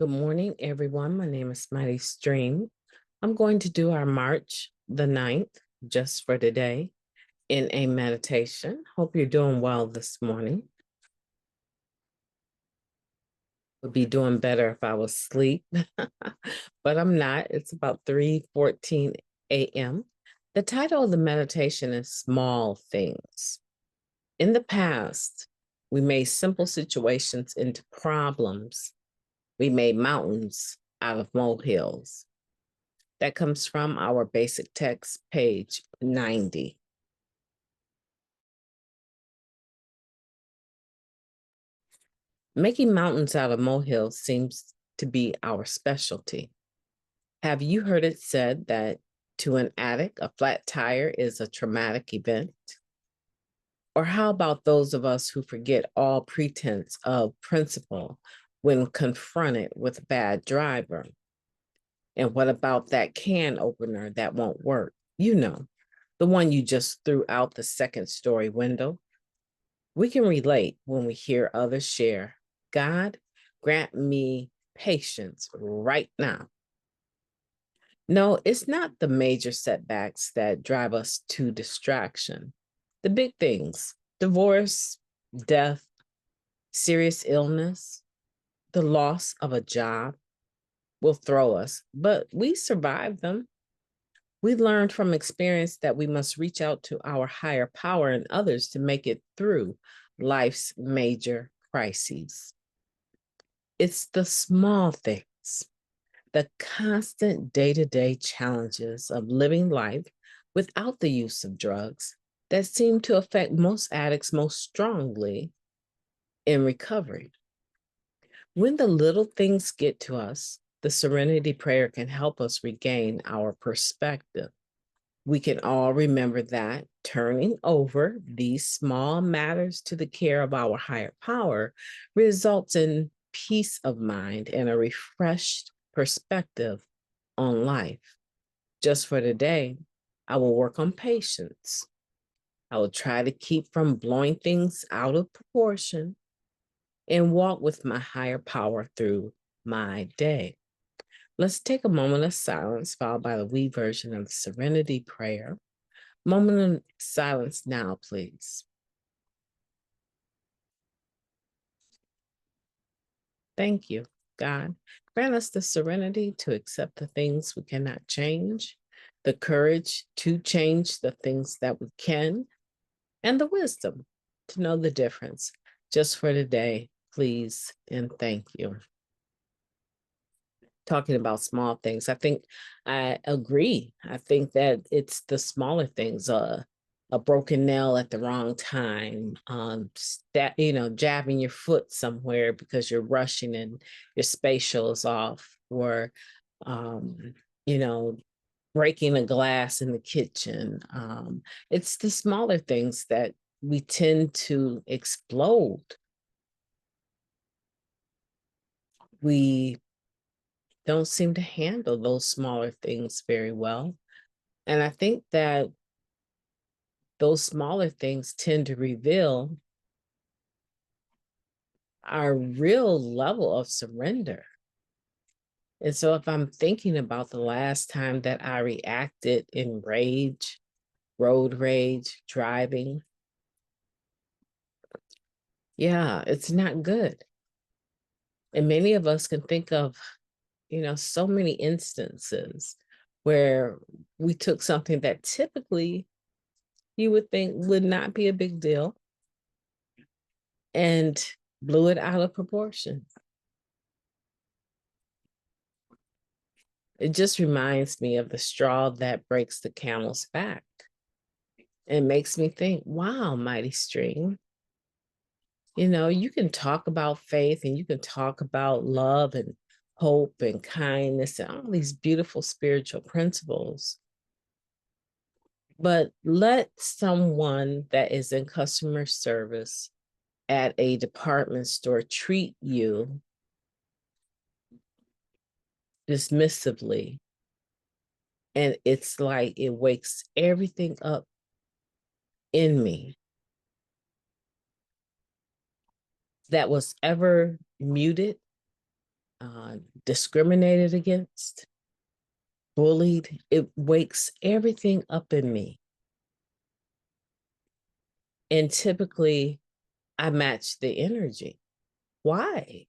Good morning, everyone. My name is MightyStream. I'm going to do our March the 9th just for today in a meditation. Hope you're doing well this morning. Would be doing better if I was asleep, but I'm not. It's about 3:14 a.m. The title of the meditation is Small Things. In the past, we made simple situations into problems. We made mountains out of molehills. That comes from our basic text, page 90. Making mountains out of molehills seems to be our specialty. Have you heard it said that to an addict, a flat tire is a traumatic event? Or how about those of us who forget all pretense of principle when confronted with a bad driver? And what about that can opener that won't work? You know, the one you just threw out the second story window. We can relate when we hear others share, God, grant me patience right now. No, it's not the major setbacks that drive us to distraction. The big things, divorce, death, serious illness, the loss of a job will throw us, but we survive them. We learned from experience that we must reach out to our higher power and others to make it through life's major crises. It's the small things, the constant day-to-day challenges of living life without the use of drugs that seem to affect most addicts most strongly in recovery. When the little things get to us, the serenity prayer can help us regain our perspective. We can all remember that turning over these small matters to the care of our higher power results in peace of mind and a refreshed perspective on life. Just for today, I will work on patience. I will try to keep from blowing things out of proportion and walk with my higher power through my day. Let's take a moment of silence, followed by the we version of the Serenity Prayer. Moment of silence now, please. Thank you, God. Grant us the serenity to accept the things we cannot change, the courage to change the things that we can, and the wisdom to know the difference. Just for today, please and thank you. Talking about small things, I think I agree. I think that it's the smaller things, a broken nail at the wrong time, jabbing your foot somewhere because you're rushing and your spatial is off, or um, you know, breaking a glass in the kitchen. It's the smaller things that we tend to explode. We don't seem to handle those smaller things very well. And I think that those smaller things tend to reveal our real level of surrender. And so if I'm thinking about the last time that I reacted in rage, road rage, driving, yeah, it's not good. And many of us can think of, so many instances where we took something that typically you would think would not be a big deal and blew it out of proportion. It just reminds me of the straw that breaks the camel's back. It makes me think, wow, MightyStream, you can talk about faith and you can talk about love and hope and kindness and all these beautiful spiritual principles. But let someone that is in customer service at a department store treat you dismissively. And it's like it wakes everything up in me that was ever muted discriminated against, bullied. It wakes everything up in me. And typically, I match the energy. Why?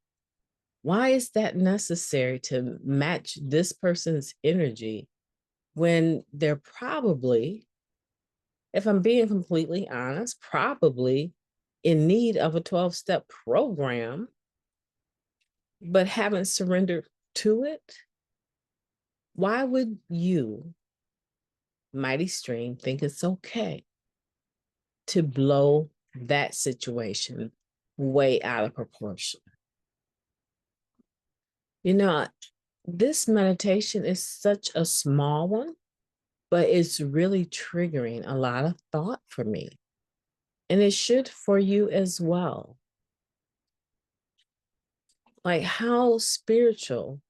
Why is that necessary to match this person's energy when they're probably, if I'm being completely honest, probably in need of a 12-step program, but haven't surrendered to it? Why would you, Mighty Stream, think it's okay to blow that situation way out of proportion? You know, this meditation is such a small one, but it's really triggering a lot of thought for me. And it should for you as well. Like, how spiritual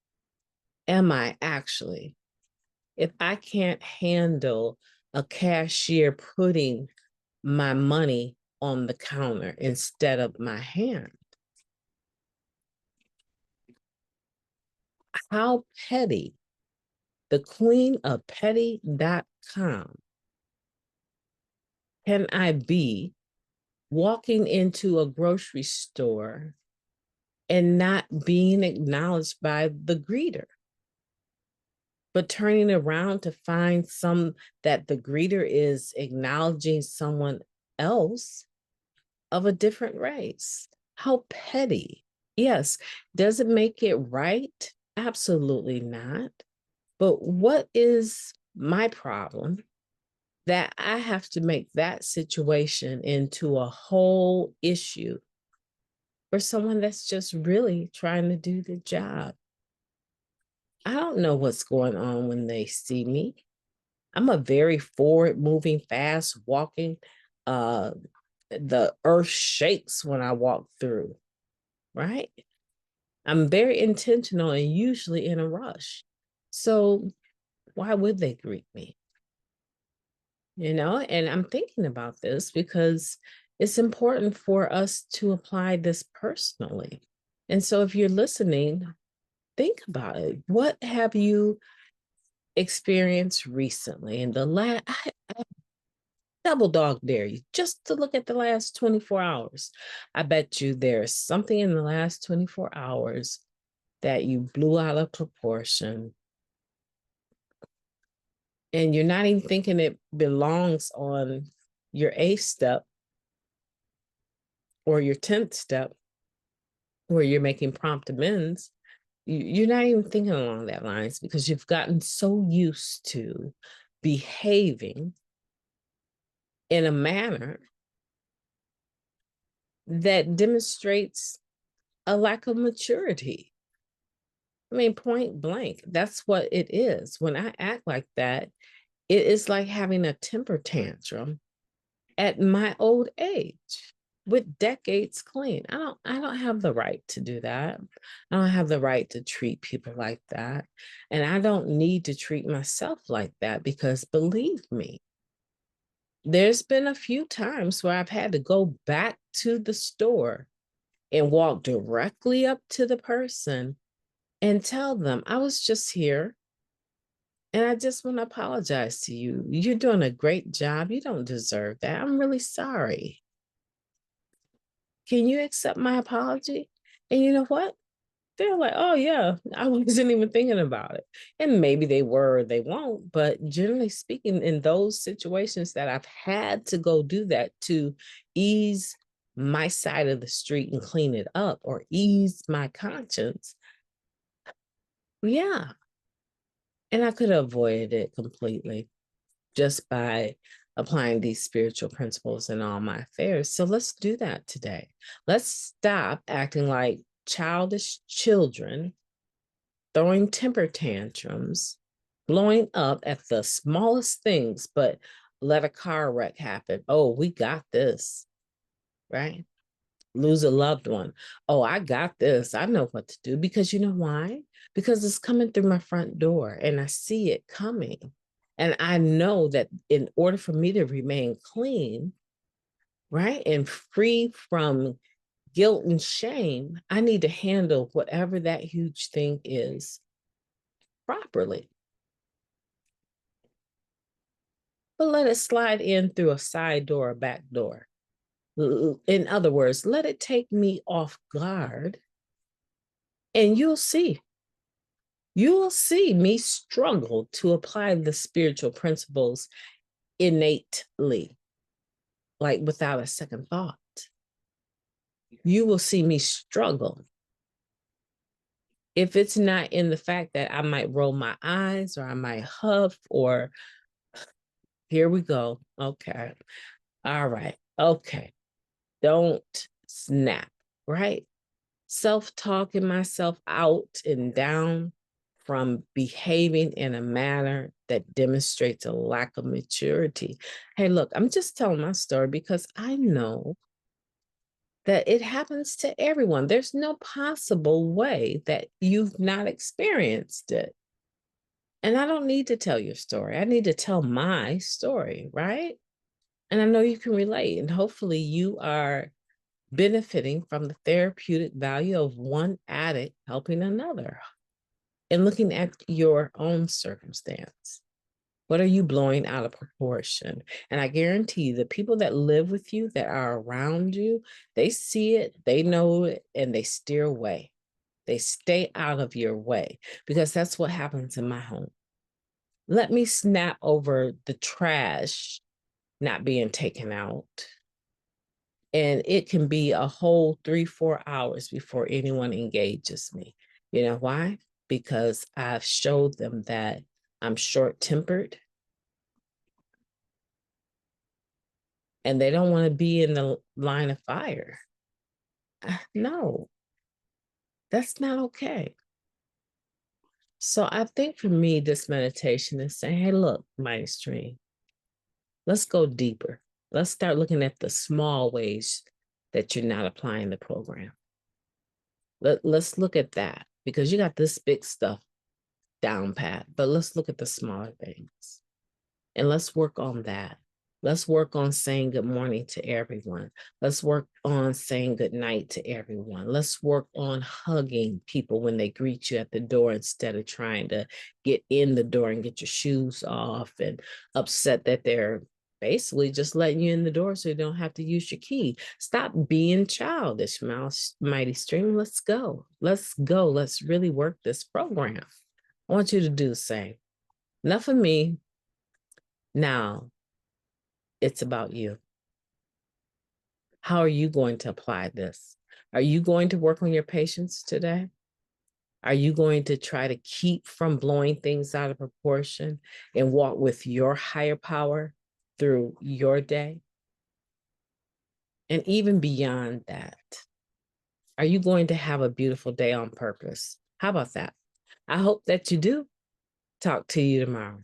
am I actually if I can't handle a cashier putting my money on the counter instead of my hand? How petty, the queen of petty.com, can I be walking into a grocery store and not being acknowledged by the greeter, but turning around to find that the greeter is acknowledging someone else of a different race? How petty. Yes, does it make it right? Absolutely not. But what is my problem that I have to make that situation into a whole issue for someone that's just really trying to do the job? I don't know what's going on when they see me. I'm a very forward moving, fast walking. The earth shakes when I walk through, right? I'm very intentional and usually in a rush. So why would they greet me? And I'm thinking about this because it's important for us to apply this personally. And so if you're listening, think about it. What have you experienced recently? In I double dog dare you just to look at the last 24 hours. I bet you there's something in the last 24 hours that you blew out of proportion. And you're not even thinking it belongs on your 8th step or your 10th step where you're making prompt amends. You're not even thinking along that lines because you've gotten so used to behaving in a manner that demonstrates a lack of maturity. I mean, point blank, that's what it is. When I act like that, it is like having a temper tantrum at my old age with decades clean. I don't have the right to do that. I don't have the right to treat people like that. And I don't need to treat myself like that because believe me, there's been a few times where I've had to go back to the store and walk directly up to the person and tell them, I was just here and I just want to apologize to you. You're doing a great job. You don't deserve that. I'm really sorry. Can you accept my apology? And you know what? They're like, oh, yeah, I wasn't even thinking about it. And maybe they were or they won't. But generally speaking, in those situations that I've had to go do that to ease my side of the street and clean it up or ease my conscience, yeah. And I could have avoided it completely just by applying these spiritual principles in all my affairs. So let's do that today. Let's stop acting like childish children, throwing temper tantrums, blowing up at the smallest things, but let a car wreck happen. Oh, we got this, right? Lose a loved one. Oh, I got this. I know what to do because you know why? Because it's coming through my front door and I see it coming. And I know that in order for me to remain clean, right, and free from guilt and shame, I need to handle whatever that huge thing is properly. But let it slide in through a side door or back door. In other words, let it take me off guard, and you'll see. You will see me struggle to apply the spiritual principles innately, like without a second thought. You will see me struggle. If it's not in the fact that I might roll my eyes or I might huff or here we go. Okay. All right. Okay. Don't snap, right? Self-talking myself out and down from behaving in a manner that demonstrates a lack of maturity. Hey, look, I'm just telling my story because I know that it happens to everyone. There's no possible way that you've not experienced it. And I don't need to tell your story. I need to tell my story, right? And I know you can relate. And hopefully you are benefiting from the therapeutic value of one addict helping another and looking at your own circumstance. What are you blowing out of proportion? And I guarantee you, the people that live with you, that are around you, they see it, they know it, and they steer away. They stay out of your way because that's what happens in my home. Let me snap over the trash not being taken out. And it can be a whole 3-4 hours before anyone engages me. You know why? Because I've showed them that I'm short-tempered and they don't want to be in the line of fire. No, that's not okay. So I think for me, this meditation is saying, hey, look, MightyStream, let's go deeper. Let's start looking at the small ways that you're not applying the program. Let's look at that because you got this big stuff down pat, but let's look at the smaller things and let's work on that. Let's work on saying good morning to everyone. Let's work on saying good night to everyone. Let's work on hugging people when they greet you at the door instead of trying to get in the door and get your shoes off and upset that they're basically just letting you in the door so you don't have to use your key. Stop being childish, MightyStream. Let's go. Let's go. Let's really work this program. I want you to do the same. Enough of me. Now, it's about you. How are you going to apply this? Are you going to work on your patience today? Are you going to try to keep from blowing things out of proportion and walk with your higher power through your day? And even beyond that, are you going to have a beautiful day on purpose? How about that? I hope that you do. Talk to you tomorrow.